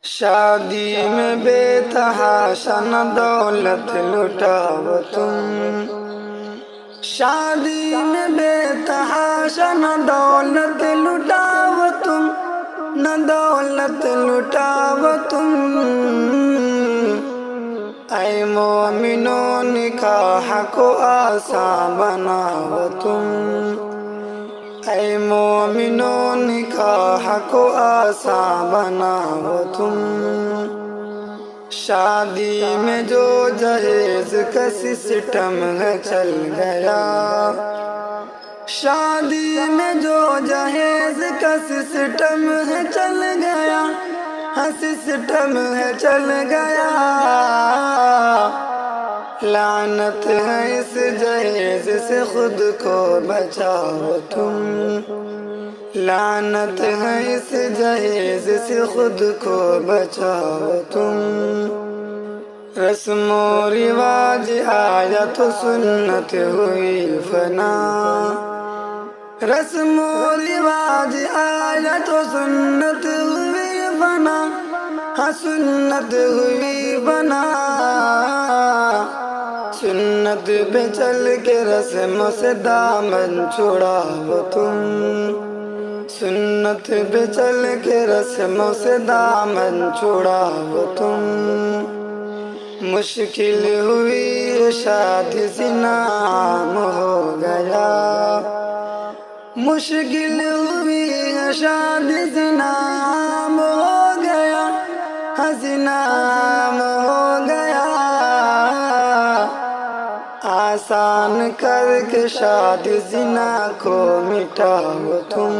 شادی میں بے تحاشا نہ دولت لٹاؤ تم، شادی میں بے تحاشا نہ دولت لٹاؤ تم، نہ دولت لٹاؤ تم۔ اے مومنو نکاح کو آسان بناؤ تم، اے مومنو نکاح کو آسان بناؤ تم۔ شادی میں جو جہیز کا سسٹم ہے چل گیا، شادی میں جو جہیز کا سسٹم ہے چل گیا، ہاں سسٹم ہے چل گیا۔ لعنت ہے اس جہیز سے، خود کو بچاؤ تم، لعنت ہے اس جہیز سے، خود کو بچاؤ تم۔ رسم و رواج آیا تو سنت ہوئی فنا، رسم و رواج آیا تو سنت ہوئی فنا، ہاں سنت ہوئی فنا۔ سنت پہ چل کے رسموں سے دامن چھڑاؤ تم، سنت پہ چل کے رسموں سے دامن چھڑاؤ تم۔ مشکل ہوئی شادی زنا عام ہو گیا، مشکل ہوئی شادی زنا عام ہو گیا، ہاں زنا عام ہو گیا۔ آسان کر کے شادی زنا کو مٹاؤ تم،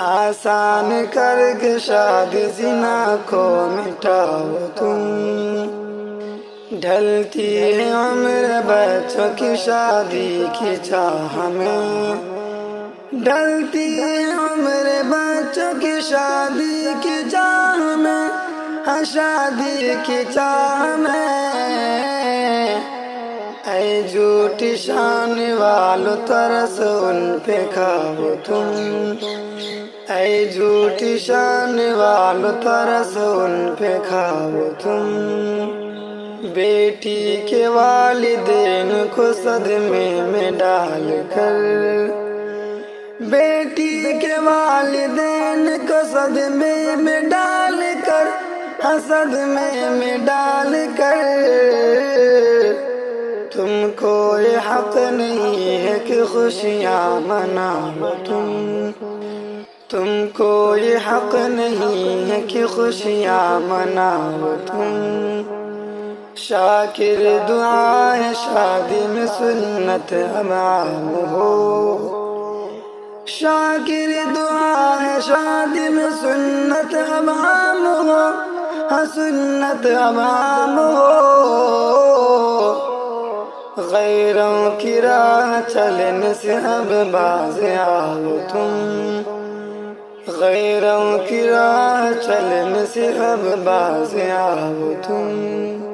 آسان کر کے شادی زنا کو مٹاؤ تم۔ ڈھلتی ہے عمر بچوں کی شادی کی چاہ میں، ڈھلتی ہے عمر بچوں کی شادی کی چاہ میں، ہاں شادی کی چاہ میں۔ اے جھوٹی شان والو ترس ان پہ کھاؤ تم، اے جھوٹی شان والو ترس ان پہ کھاؤ تم۔ بیٹی کے والدین کو صدمے میں ڈال کر، بیٹی کے والدین کو صدمے میں ڈال کر، ہاں صدمے میں ڈال کر۔ تم کو یہ حق نہیں ہے کہ خوشیاں مناؤ تم، تم کو یہ حق نہیں ہے کہ خوشیاں مناؤ تم۔ شاکر دعا ہے شادی میں سنت اب عام ہو، شاکر دعا ہے شادی میں سنت اب عام ہو، ہاں سنت اب عام ہو۔ غیروں کی راہ چلنے سے اب باز آؤ تم، غیروں کی راہ چلنے سے اب باز آؤ تم۔